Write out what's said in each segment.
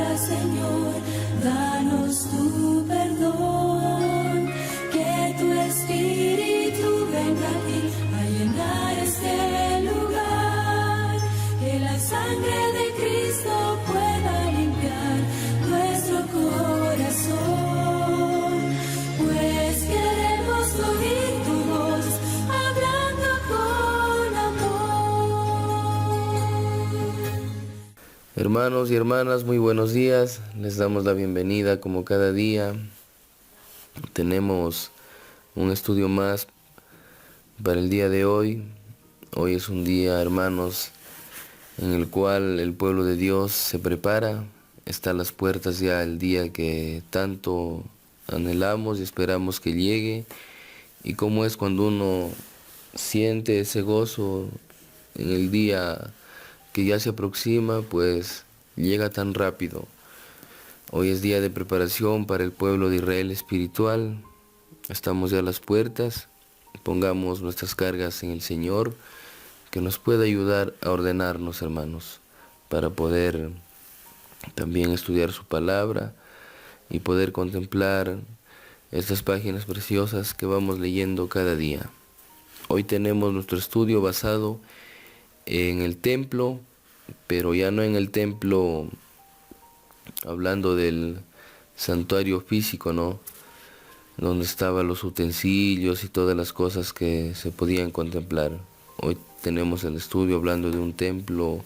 ahora, Señor, danos tu perdón, que tu Espíritu venga aquí a llenar este lugar, que la sangre de Cristo pueda limpiar nuestro corazón, pues queremos oír tu voz hablando con amor. Hermanos y hermanas, muy buenos días. Les damos la bienvenida como cada día. Tenemos un estudio más para el día de hoy. Hoy es un día, hermanos, en el cual el pueblo de Dios se prepara. Está a las puertas ya el día que tanto anhelamos y esperamos que llegue. Y cómo es cuando uno siente ese gozo en el día que ya se aproxima, pues llega tan rápido. Hoy es día de preparación para el pueblo de Israel espiritual. Estamos ya a las puertas. Pongamos nuestras cargas en el Señor, que nos pueda ayudar a ordenarnos, hermanos, para poder también estudiar su palabra y poder contemplar estas páginas preciosas que vamos leyendo cada día. Hoy tenemos nuestro estudio basado en el templo, pero ya no en el templo hablando del santuario físico, ¿no? Donde estaban los utensilios y todas las cosas que se podían contemplar. Hoy tenemos el estudio hablando de un templo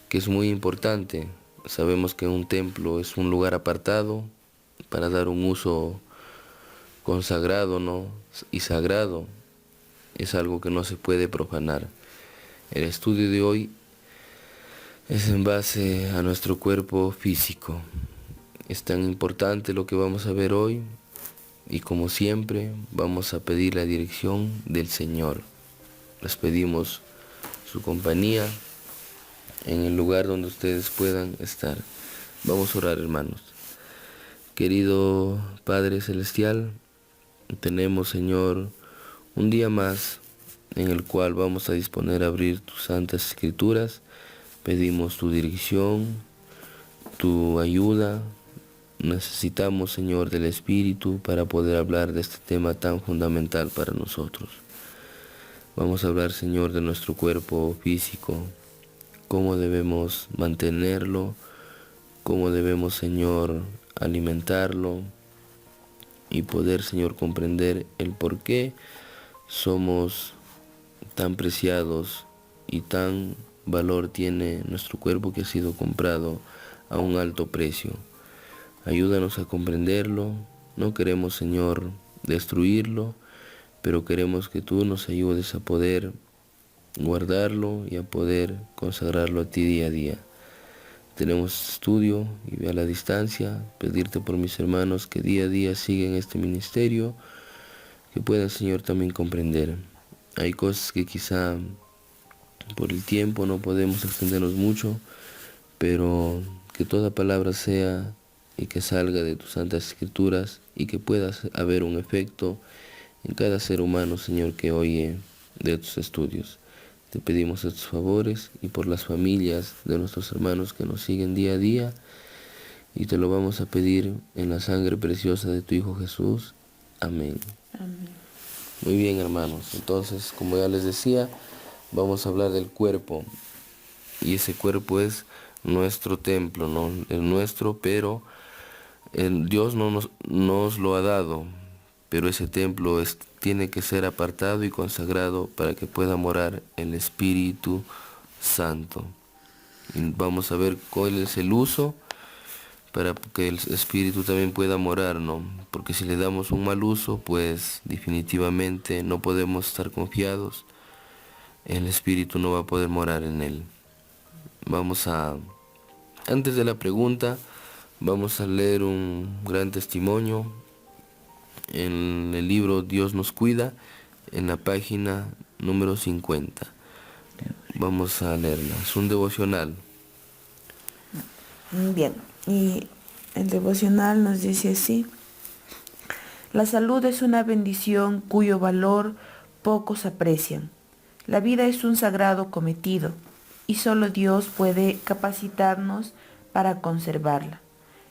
que es muy importante. Sabemos que un templo es un lugar apartado para dar un uso consagrado, ¿no? Y sagrado. Es algo que no se puede profanar. El estudio de hoy es en base a nuestro cuerpo físico. Es tan importante lo que vamos a ver hoy y como siempre vamos a pedir la dirección del Señor. Les pedimos su compañía en el lugar donde ustedes puedan estar. Vamos a orar, hermanos. Querido Padre Celestial, tenemos, Señor, un día más en el cual vamos a disponer a abrir tus santas escrituras. Pedimos tu dirección, tu ayuda. Necesitamos, Señor, del Espíritu para poder hablar de este tema tan fundamental para nosotros. Vamos a hablar, Señor, de nuestro cuerpo físico, cómo debemos mantenerlo, cómo debemos, Señor, alimentarlo y poder, Señor, comprender el por qué somos tan preciados y tan valor tiene nuestro cuerpo que ha sido comprado a un alto precio. Ayúdanos a comprenderlo. No queremos, Señor, destruirlo, pero queremos que tú nos ayudes a poder guardarlo y a poder consagrarlo a ti día a día. Tenemos estudio y a la distancia pedirte por mis hermanos que día a día sigan este ministerio, que puedan, Señor, también comprender. Hay cosas que quizá por el tiempo no podemos extendernos mucho, pero que toda palabra sea y que salga de tus santas escrituras y que pueda haber un efecto en cada ser humano, Señor, que oye de tus estudios. Te pedimos estos favores y por las familias de nuestros hermanos que nos siguen día a día, y te lo vamos a pedir en la sangre preciosa de tu Hijo Jesús. Amén. Amén. Muy bien, hermanos. Entonces, como ya les decía, vamos a hablar del cuerpo, y ese cuerpo es nuestro templo, ¿no? El nuestro, pero Dios no nos lo ha dado, pero ese templo tiene que ser apartado y consagrado para que pueda morar el Espíritu Santo. Y vamos a ver cuál es el uso para que el Espíritu también pueda morar, ¿no? Porque si le damos un mal uso, pues definitivamente no podemos estar confiados. El Espíritu no va a poder morar en él. Antes de la pregunta, vamos a leer un gran testimonio en el libro Dios nos cuida, en la página número 50. Vamos a leerla. Es un devocional. Bien, y el devocional nos dice así: la salud es una bendición cuyo valor pocos aprecian. La vida es un sagrado cometido y solo Dios puede capacitarnos para conservarla.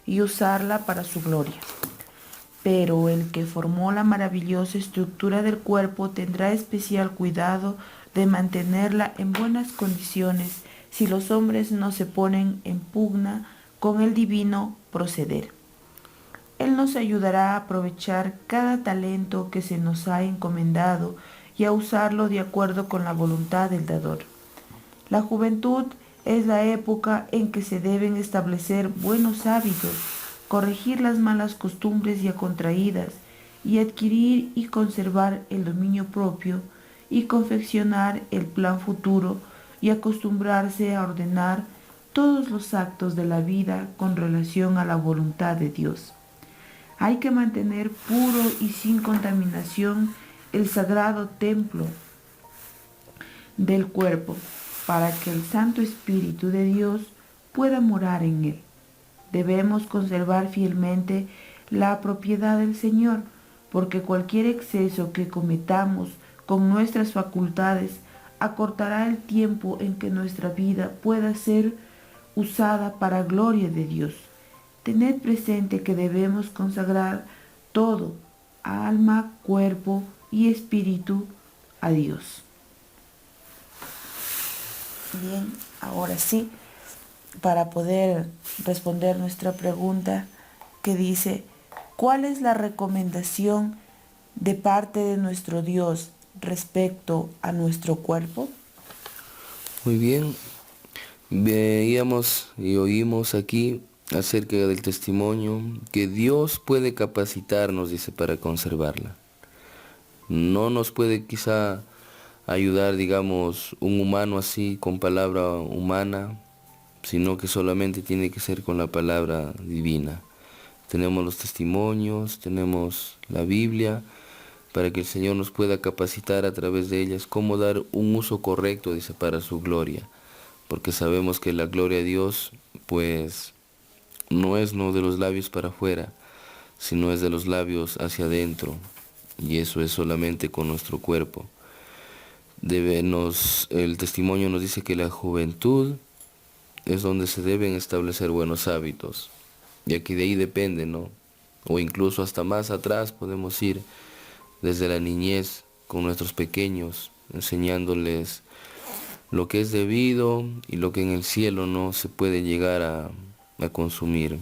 y usarla para su gloria. Pero el que formó la maravillosa estructura del cuerpo tendrá especial cuidado de mantenerla en buenas condiciones si los hombres no se ponen en pugna con el divino proceder. Él nos ayudará a aprovechar cada talento que se nos ha encomendado y a usarlo de acuerdo con la voluntad del dador. La juventud es la época en que se deben establecer buenos hábitos, corregir las malas costumbres ya contraídas y adquirir y conservar el dominio propio y confeccionar el plan futuro y acostumbrarse a ordenar todos los actos de la vida con relación a la voluntad de Dios. Hay que mantener puro y sin contaminación el sagrado templo del cuerpo para que el Santo Espíritu de Dios pueda morar en él. Debemos conservar fielmente la propiedad del Señor, porque cualquier exceso que cometamos con nuestras facultades acortará el tiempo en que nuestra vida pueda ser usada para gloria de Dios. Tened presente que debemos consagrar todo, alma, cuerpo y espíritu, a Dios. Bien, ahora sí, para poder responder nuestra pregunta que dice, ¿cuál es la recomendación de parte de nuestro Dios respecto a nuestro cuerpo? Muy bien, veíamos y oímos aquí acerca del testimonio que Dios puede capacitarnos, dice, para conservarla. No nos puede quizá ayudar, digamos, un humano así con palabra humana, sino que solamente tiene que ser con la palabra divina. Tenemos los testimonios, tenemos la Biblia, para que el Señor nos pueda capacitar a través de ellas cómo dar un uso correcto, dice, para su gloria. Porque sabemos que la gloria de Dios, pues, no es de los labios para afuera, sino es de los labios hacia adentro. Y eso es solamente con nuestro cuerpo. El testimonio nos dice que la juventud es donde se deben establecer buenos hábitos. Y aquí de ahí depende, ¿no? O incluso hasta más atrás podemos ir desde la niñez con nuestros pequeños, enseñándoles lo que es debido y lo que en el cielo no se puede llegar a consumir.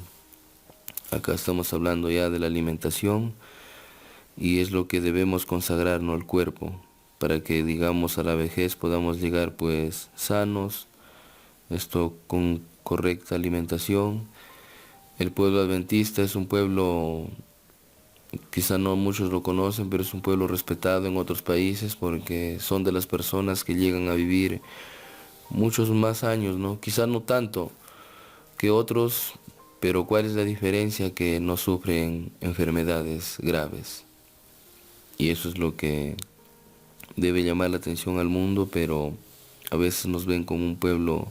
Acá estamos hablando ya de la alimentación y es lo que debemos consagrarnos al cuerpo para que, digamos, a la vejez podamos llegar pues sanos, esto con correcta alimentación. El pueblo adventista es un pueblo, quizá no muchos lo conocen, pero es un pueblo respetado en otros países porque son de las personas que llegan a vivir muchos más años, ¿no? Quizá no tanto que otros, pero ¿cuál es la diferencia? Que no sufren enfermedades graves. Y eso es lo que debe llamar la atención al mundo, pero a veces nos ven como un pueblo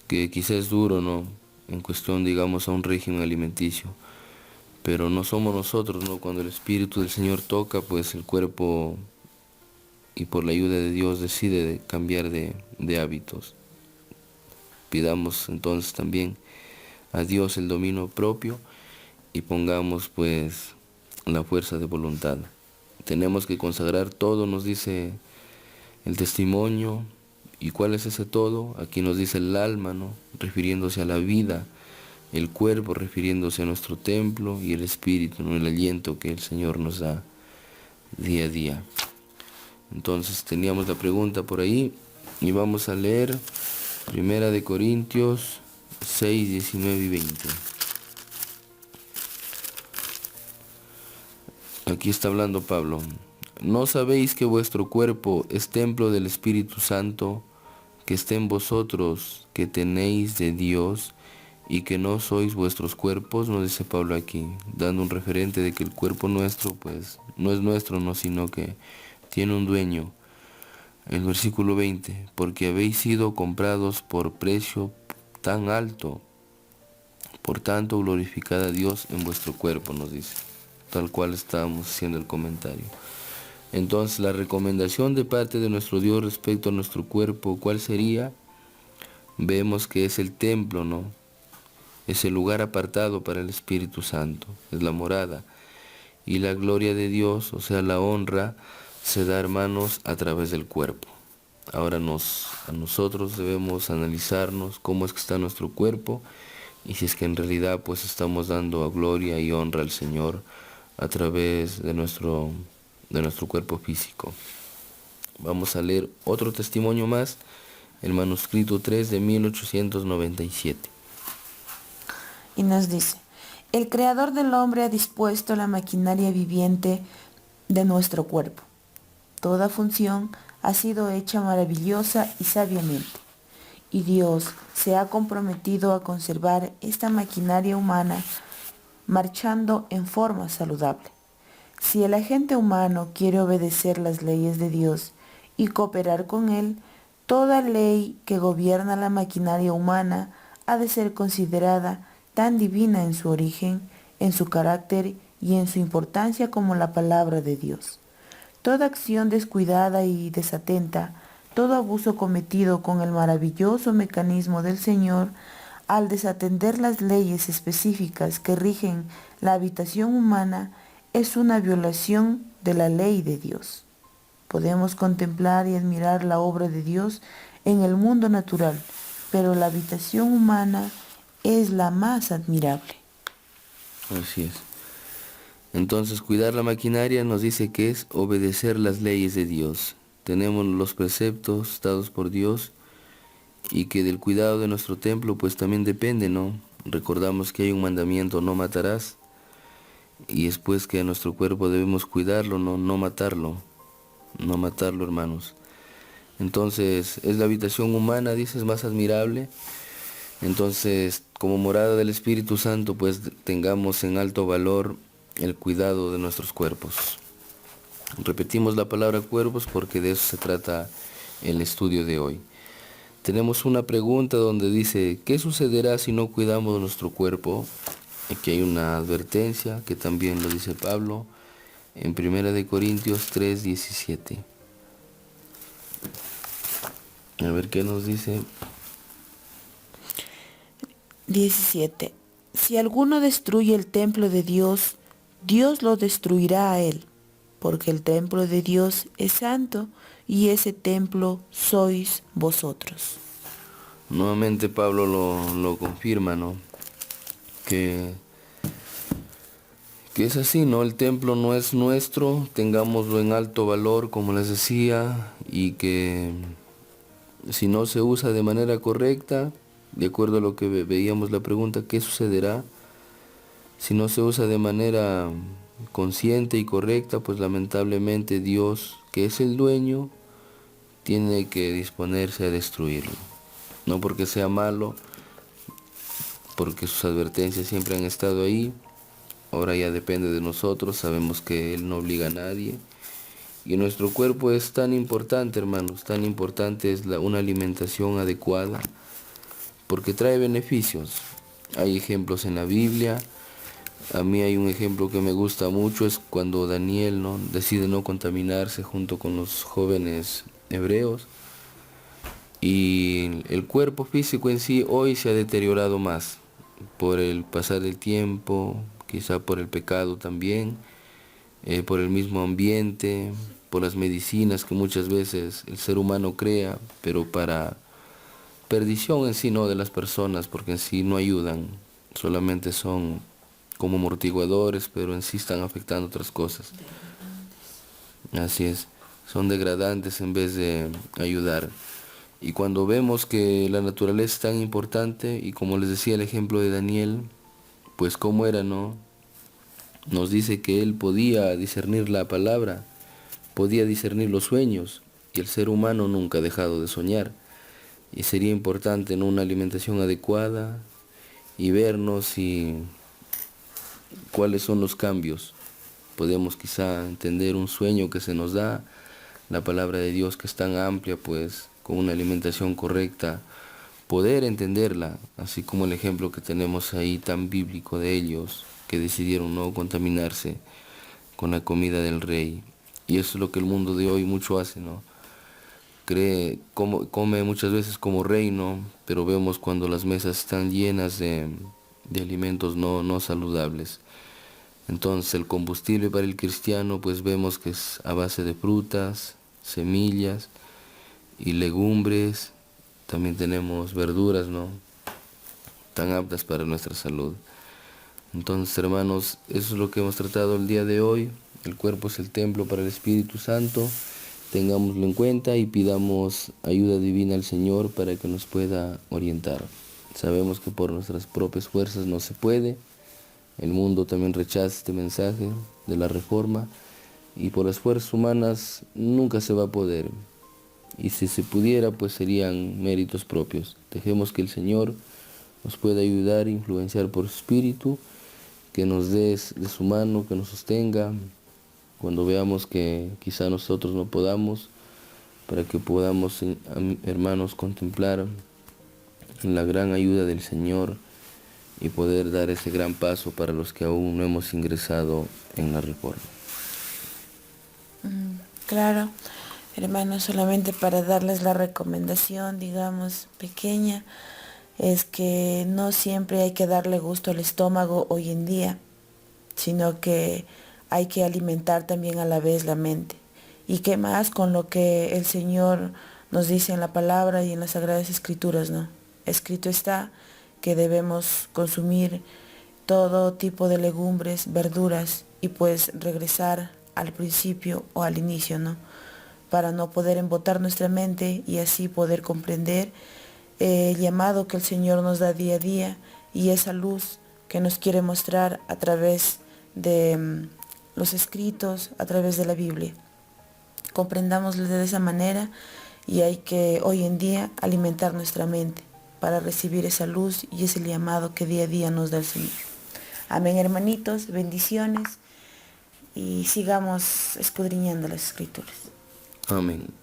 que quizás es duro, ¿no? En cuestión, digamos, a un régimen alimenticio. Pero no somos nosotros, ¿no? Cuando el Espíritu del Señor toca, pues el cuerpo, y por la ayuda de Dios, decide cambiar de hábitos. Pidamos entonces también a Dios el dominio propio y pongamos pues la fuerza de voluntad. Tenemos que consagrar todo, nos dice el testimonio. ¿Y cuál es ese todo? Aquí nos dice el alma, ¿no? Refiriéndose a la vida, el cuerpo refiriéndose a nuestro templo y el espíritu, ¿no? El aliento que el Señor nos da día a día. Entonces teníamos la pregunta por ahí y vamos a leer 1 Corintios 6, 19 y 20. Aquí está hablando Pablo. ¿No sabéis que vuestro cuerpo es templo del Espíritu Santo, que está en vosotros, que tenéis de Dios, y que no sois vuestros cuerpos? Nos dice Pablo aquí, dando un referente de que el cuerpo nuestro, pues, no es nuestro, no, sino que tiene un dueño. El versículo 20, porque habéis sido comprados por precio tan alto, por tanto glorificad a Dios en vuestro cuerpo, nos dice, tal cual estábamos haciendo el comentario. Entonces la recomendación de parte de nuestro Dios respecto a nuestro cuerpo, ¿cuál sería? Vemos que es el templo, ¿no? es el lugar apartado para el Espíritu Santo, es la morada. Y la gloria de Dios, o sea, la honra, se da, hermanos, a través del cuerpo. Ahora a nosotros debemos analizarnos cómo es que está nuestro cuerpo y si es que en realidad pues estamos dando gloria y honra al Señor a través de nuestro cuerpo físico. Vamos a leer otro testimonio más, el manuscrito 3 de 1897. Y nos dice, el Creador del hombre ha dispuesto la maquinaria viviente de nuestro cuerpo. Toda función ha sido hecha maravillosa y sabiamente. Y Dios se ha comprometido a conservar esta maquinaria humana marchando en forma saludable. Si el agente humano quiere obedecer las leyes de Dios y cooperar con Él, toda ley que gobierna la maquinaria humana ha de ser considerada tan divina en su origen, en su carácter y en su importancia como la palabra de Dios. Toda acción descuidada y desatenta, todo abuso cometido con el maravilloso mecanismo del Señor, al desatender las leyes específicas que rigen la habitación humana, es una violación de la ley de Dios. Podemos contemplar y admirar la obra de Dios en el mundo natural, pero la habitación humana es la más admirable. Así es. Entonces, cuidar la maquinaria nos dice que es obedecer las leyes de Dios. Tenemos los preceptos dados por Dios y que del cuidado de nuestro templo pues también depende, ¿no? Recordamos que hay un mandamiento, no matarás, y después que a nuestro cuerpo debemos cuidarlo, no matarlo, hermanos. Entonces, es la habitación humana, dices, más admirable. Entonces, como morada del Espíritu Santo, pues tengamos en alto valor el cuidado de nuestros cuerpos. Repetimos la palabra cuerpos porque de eso se trata el estudio de hoy. Tenemos una pregunta donde dice, ¿qué sucederá si no cuidamos nuestro cuerpo? Aquí hay una advertencia que también lo dice Pablo en 1 Corintios 3:17. A ver qué nos dice. 17. Si alguno destruye el templo de Dios, Dios lo destruirá a él, porque el templo de Dios es santo y ese templo sois vosotros. Nuevamente Pablo lo confirma, ¿no? Que es así, ¿no? El templo no es nuestro, tengámoslo en alto valor, como les decía, y que si no se usa de manera correcta, de acuerdo a lo que veíamos la pregunta, ¿qué sucederá? Si no se usa de manera consciente y correcta, pues lamentablemente Dios, que es el dueño, tiene que disponerse a destruirlo. No porque sea malo, porque sus advertencias siempre han estado ahí. Ahora ya depende de nosotros, sabemos que Él no obliga a nadie. Y nuestro cuerpo es tan importante, hermanos, tan importante es una alimentación adecuada, porque trae beneficios. Hay ejemplos en la Biblia. A mí hay un ejemplo que me gusta mucho, es cuando Daniel, ¿no?, decide no contaminarse junto con los jóvenes hebreos. Y el cuerpo físico en sí hoy se ha deteriorado más por el pasar del tiempo, quizá por el pecado también, por el mismo ambiente, por las medicinas que muchas veces el ser humano crea, pero para perdición en sí, no de las personas, porque en sí no ayudan, solamente son como amortiguadores, pero en sí están afectando otras cosas. Así es, son degradantes en vez de ayudar. Y cuando vemos que la naturaleza es tan importante, y como les decía el ejemplo de Daniel, pues cómo era, ¿no? Nos dice que él podía discernir la palabra, podía discernir los sueños, y el ser humano nunca ha dejado de soñar. Y sería importante, ¿no?, una alimentación adecuada y vernos y cuáles son los cambios. Podemos quizá entender un sueño que se nos da, la palabra de Dios que es tan amplia, pues con una alimentación correcta, poder entenderla, así como el ejemplo que tenemos ahí tan bíblico de ellos, que decidieron no contaminarse con la comida del rey. Y eso es lo que el mundo de hoy mucho hace, ¿no? Come muchas veces como rey, ¿no? Pero vemos cuando las mesas están llenas de de alimentos no saludables. Entonces el combustible para el cristiano pues vemos que es a base de frutas, semillas y legumbres. También tenemos verduras, ¿no?, tan aptas para nuestra salud. Entonces, hermanos, eso es lo que hemos tratado el día de hoy. El cuerpo es el templo para el Espíritu Santo. Tengámoslo en cuenta y pidamos ayuda divina al Señor para que nos pueda orientar. Sabemos que por nuestras propias fuerzas no se puede. El mundo también rechaza este mensaje de la reforma y por las fuerzas humanas nunca se va a poder. Y si se pudiera, pues serían méritos propios. Dejemos que el Señor nos pueda ayudar e influenciar por su Espíritu, que nos dé de su mano, que nos sostenga cuando veamos que quizá nosotros no podamos, para que podamos, hermanos, contemplar la gran ayuda del Señor y poder dar ese gran paso para los que aún no hemos ingresado en la reforma. Claro, hermanos, solamente para darles la recomendación, digamos, pequeña, es que no siempre hay que darle gusto al estómago hoy en día, sino que hay que alimentar también a la vez la mente. Y qué más con lo que el Señor nos dice en la palabra y en las Sagradas Escrituras, ¿no? Escrito está que debemos consumir todo tipo de legumbres, verduras y pues regresar al principio o al inicio, ¿no? Para no poder embotar nuestra mente y así poder comprender el llamado que el Señor nos da día a día y esa luz que nos quiere mostrar a través de los escritos, a través de la Biblia. Comprendámoslo de esa manera y hay que hoy en día alimentar nuestra mente para recibir esa luz y ese llamado que día a día nos da el Señor. Amén, hermanitos, bendiciones y sigamos escudriñando las Escrituras. Amén.